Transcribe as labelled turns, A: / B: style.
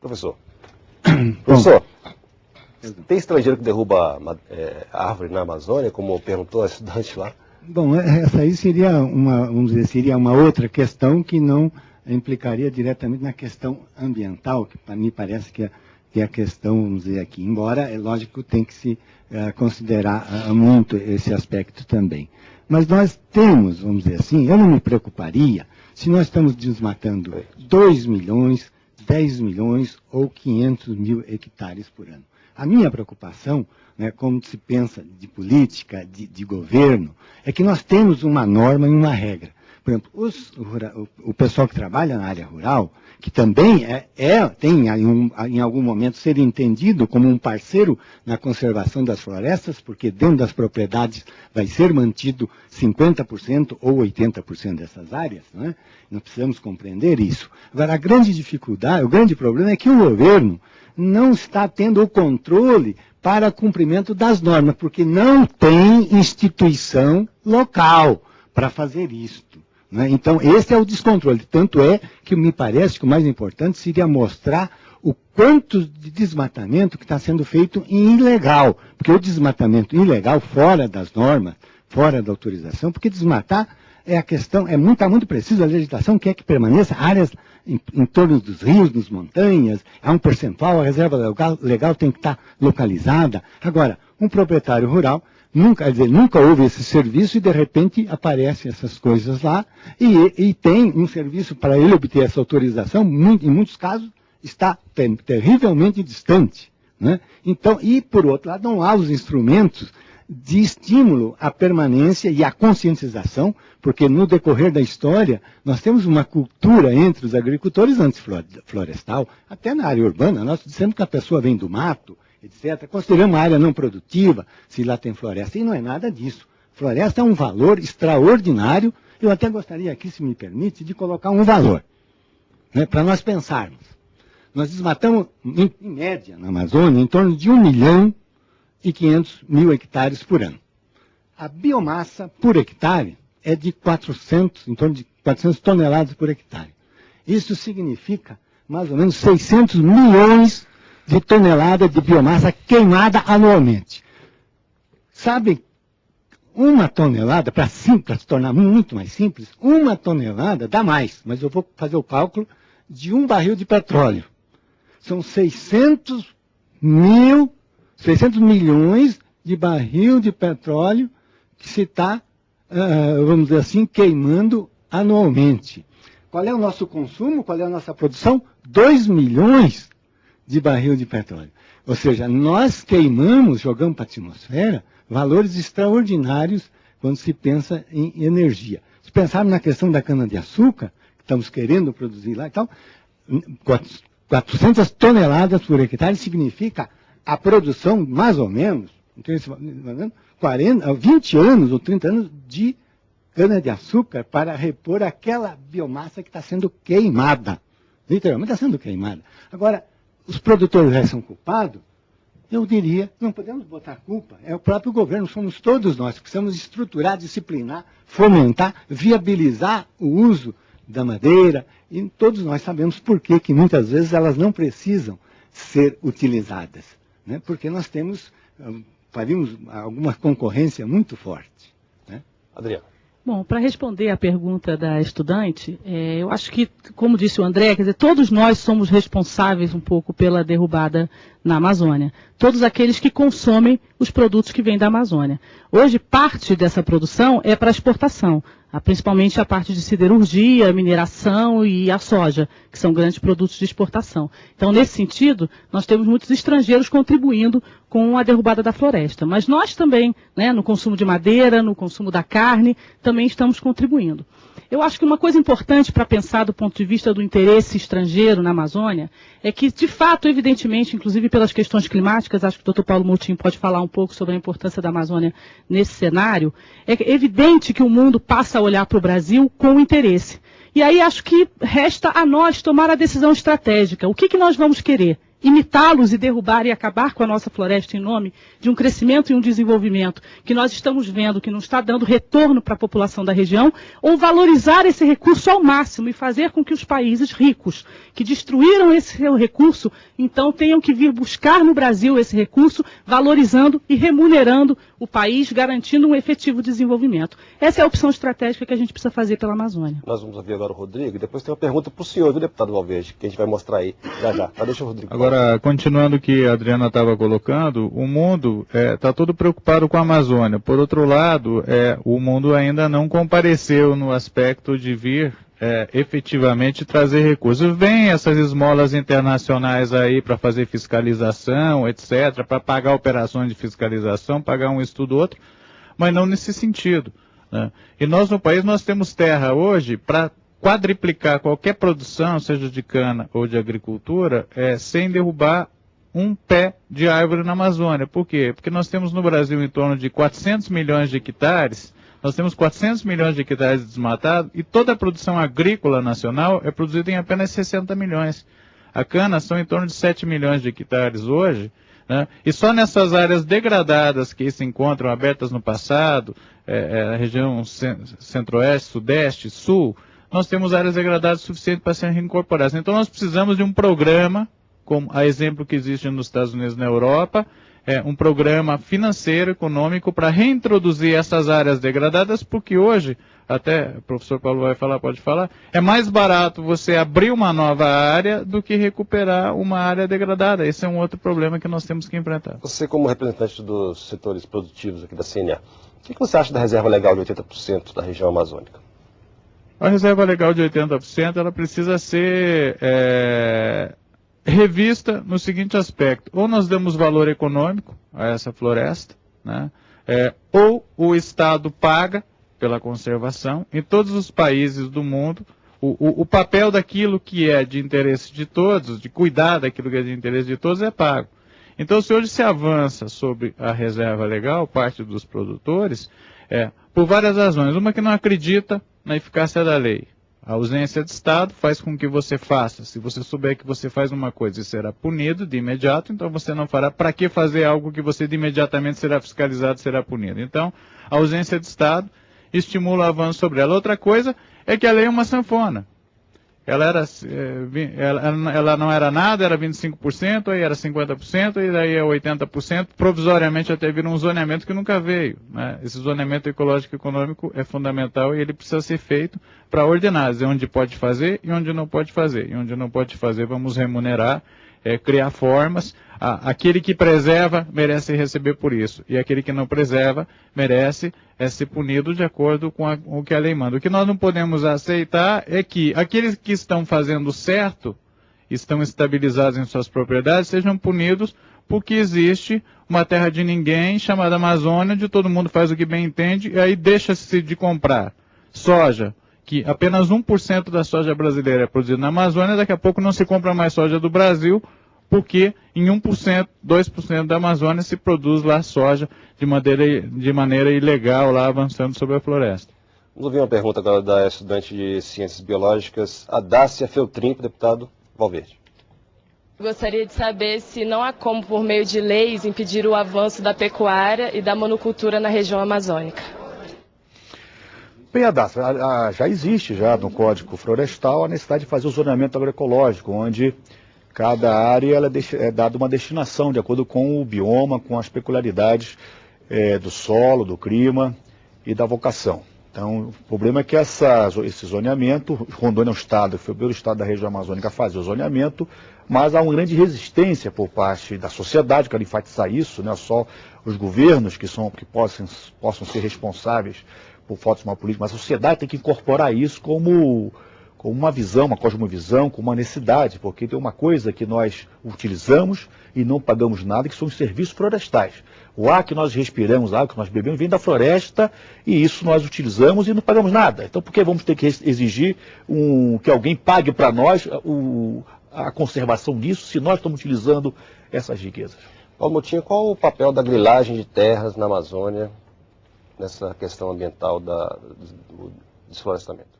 A: Professor. Professor, tem estrangeiro que derruba árvore na Amazônia, como perguntou a estudante lá?
B: Bom, essa aí seria vamos dizer, seria uma outra questão que não implicaria diretamente na questão ambiental, que para mim parece que é a questão, vamos dizer aqui. Embora, é lógico, tem que se considerar muito esse aspecto também. Mas nós temos, vamos dizer assim, eu não me preocuparia se nós estamos desmatando 2 milhões, 10 milhões ou 500 mil hectares por ano. A minha preocupação, né, como se pensa de política, de governo, é que nós temos uma norma e uma regra. Por exemplo, o pessoal que trabalha na área rural, que também tem em algum momento ser entendido como um parceiro na conservação das florestas, porque dentro das propriedades vai ser mantido 50% ou 80% dessas áreas, não é? Nós precisamos compreender isso. Agora, a grande dificuldade, o grande problema é que o governo não está tendo o controle para cumprimento das normas, porque não tem instituição local para fazer isto. Né? Então, esse é o descontrole. Tanto é que me parece que o mais importante seria mostrar o quanto de desmatamento que está sendo feito em ilegal. Porque o desmatamento ilegal, fora das normas, fora da autorização, porque desmatar é a questão, está muito preciso, a legislação quer que permaneça áreas em torno dos rios, nas montanhas, há um percentual, a reserva legal tem que estar localizada. Agora, um proprietário rural nunca houve esse serviço e de repente aparecem essas coisas lá e tem um serviço para ele obter essa autorização, em muitos casos está terrivelmente distante. Né? Então, e por outro lado, não há os instrumentos de estímulo à permanência e à conscientização, porque no decorrer da história nós temos uma cultura entre os agricultores antiflorestal, até na área urbana, nós dizemos que a pessoa vem do mato, etc. Consideramos a área não produtiva, se lá tem floresta, e não é nada disso. Floresta é um valor extraordinário, eu até gostaria aqui, se me permite, de colocar um valor, né, para nós pensarmos. Nós desmatamos, em média, na Amazônia, em torno de 1.500.000 hectares por ano. A biomassa por hectare é de em torno de 400 toneladas por hectare. Isso significa mais ou menos 600 milhões de toneladas de biomassa queimada anualmente. Sabe, uma tonelada, para se tornar muito mais simples, uma tonelada dá mais, mas eu vou fazer o cálculo de um barril de petróleo. São 600 milhões de barril de petróleo que se está, vamos dizer assim, queimando anualmente. Qual é o nosso consumo? Qual é a nossa produção? 2 milhões de barril de petróleo. Ou seja, nós queimamos, jogamos para a atmosfera, valores extraordinários quando se pensa em energia. Se pensarmos na questão da cana-de-açúcar, que estamos querendo produzir lá e tal, 400 toneladas por hectare significa a produção, mais ou menos, 20 anos ou 30 anos de cana-de-açúcar para repor aquela biomassa que está sendo queimada. Literalmente está sendo queimada. Agora, os produtores já são culpados? Eu diria, não podemos botar culpa. É o próprio governo, somos todos nós que precisamos estruturar, disciplinar, fomentar, viabilizar o uso da madeira. E todos nós sabemos por que muitas vezes elas não precisam ser utilizadas. Né? Porque nós faríamos alguma concorrência muito forte. Né?
A: Adriano.
C: Bom, para responder à pergunta da estudante, eu acho que, como disse o André, quer dizer, todos nós somos responsáveis um pouco pela derrubada na Amazônia. Todos aqueles que consomem os produtos que vêm da Amazônia. Hoje, parte dessa produção é para exportação, principalmente a parte de siderurgia, mineração e a soja, que são grandes produtos de exportação. Então, nesse sentido, nós temos muitos estrangeiros contribuindo com a derrubada da floresta. Mas nós também, né, no consumo de madeira, no consumo da carne, também estamos contribuindo. Eu acho que uma coisa importante para pensar do ponto de vista do interesse estrangeiro na Amazônia é que, de fato, evidentemente, inclusive pelas questões climáticas, acho que o Dr. Paulo Moutinho pode falar um pouco sobre a importância da Amazônia nesse cenário, é evidente que o mundo passa a olhar para o Brasil com interesse. E aí acho que resta a nós tomar a decisão estratégica. O que nós vamos querer imitá-los e derrubar e acabar com a nossa floresta em nome de um crescimento e um desenvolvimento que nós estamos vendo que não está dando retorno para a população da região, ou valorizar esse recurso ao máximo e fazer com que os países ricos que destruíram esse seu recurso, então tenham que vir buscar no Brasil esse recurso, valorizando e remunerando o país, garantindo um efetivo desenvolvimento. Essa é a opção estratégica que a gente precisa fazer pela Amazônia.
A: Nós vamos ouvir agora o Rodrigo, e depois tem uma pergunta para o senhor, viu, deputado Valverde, que a gente vai mostrar aí já. Mas deixa o Rodrigo.
D: Agora, continuando o que a Adriana estava colocando, o mundo está todo preocupado com a Amazônia. Por outro lado, o mundo ainda não compareceu no aspecto de vir efetivamente trazer recursos. Vem essas esmolas internacionais aí para fazer fiscalização, etc., para pagar operações de fiscalização, pagar um estudo ou outro, mas não nesse sentido, né? E nós no país, nós temos terra hoje para quadriplicar qualquer produção, seja de cana ou de agricultura, sem derrubar um pé de árvore na Amazônia. Por quê? Porque nós temos no Brasil em torno de 400 milhões de hectares, nós temos 400 milhões de hectares desmatados e toda a produção agrícola nacional é produzida em apenas 60 milhões. A cana são em torno de 7 milhões de hectares hoje, né? E só nessas áreas degradadas que se encontram abertas no passado, a região centro-oeste, sudeste, sul, nós temos áreas degradadas suficientes para serem reincorporadas. Então nós precisamos de um programa, como a exemplo que existe nos Estados Unidos e na Europa, um programa financeiro, econômico, para reintroduzir essas áreas degradadas, porque hoje, até o professor Paulo vai falar, pode falar, é mais barato você abrir uma nova área do que recuperar uma área degradada. Esse é um outro problema que nós temos que enfrentar.
A: Você, como representante dos setores produtivos aqui da CNA, o que você acha da reserva legal de 80% da região amazônica?
D: A reserva legal de 80%, ela precisa ser revista no seguinte aspecto: ou nós damos valor econômico a essa floresta, né? Ou o Estado paga pela conservação. Em todos os países do mundo, o papel daquilo que é de interesse de todos, de cuidar daquilo que é de interesse de todos, é pago. Então, se hoje se avança sobre a reserva legal, parte dos produtores, por várias razões. Uma, que não acredita na eficácia da lei. A ausência de Estado faz com que você faça. Se você souber que você faz uma coisa e será punido de imediato, então você não fará. Para que fazer algo que você de imediatamente será fiscalizado, será punido? Então, a ausência de Estado estimula o avanço sobre ela. Outra coisa é que a lei é uma sanfona. Ela não era nada, era 25%, aí era 50%, e daí é 80%, provisoriamente até vir um zoneamento que nunca veio, né? Esse zoneamento ecológico e econômico é fundamental e ele precisa ser feito para ordenar, dizer onde pode fazer e onde não pode fazer. E onde não pode fazer, vamos remunerar, criar formas. Aquele que preserva merece receber por isso, e aquele que não preserva merece ser punido de acordo com o que a lei manda. O que nós não podemos aceitar é que aqueles que estão fazendo certo, estão estabilizados em suas propriedades, sejam punidos porque existe uma terra de ninguém chamada Amazônia, onde todo mundo faz o que bem entende, e aí deixa-se de comprar soja, que apenas 1% da soja brasileira é produzida na Amazônia. Daqui a pouco não se compra mais soja do Brasil, porque em 1%, 2% da Amazônia se produz lá soja de maneira ilegal, lá avançando sobre a floresta.
A: Vamos ouvir uma pergunta agora da estudante de Ciências Biológicas, Adácia Feltrin, para o deputado Valverde.
E: Gostaria de saber se não há como, por meio de leis, impedir o avanço da pecuária e da monocultura na região amazônica.
F: Bem, Adácia, já existe no Código Florestal a necessidade de fazer o zoneamento agroecológico, onde cada área é dada uma destinação de acordo com o bioma, com as peculiaridades do solo, do clima e da vocação. Então, o problema é que esse zoneamento, Rondônia é um estado, foi o primeiro estado da região amazônica a fazer o zoneamento, mas há uma grande resistência por parte da sociedade, quero enfatizar isso, não é só os governos que possam ser responsáveis por falta de uma política, mas a sociedade tem que incorporar isso como uma visão, uma cosmovisão, como uma necessidade, porque tem uma coisa que nós utilizamos e não pagamos nada, que são os serviços florestais. O ar que nós respiramos, a água que nós bebemos, vem da floresta e isso nós utilizamos e não pagamos nada. Então por que vamos ter que exigir que alguém pague para nós a conservação disso, se nós estamos utilizando essas riquezas?
A: Paulo Moutinho, qual o papel da grilagem de terras na Amazônia nessa questão ambiental do desflorestamento?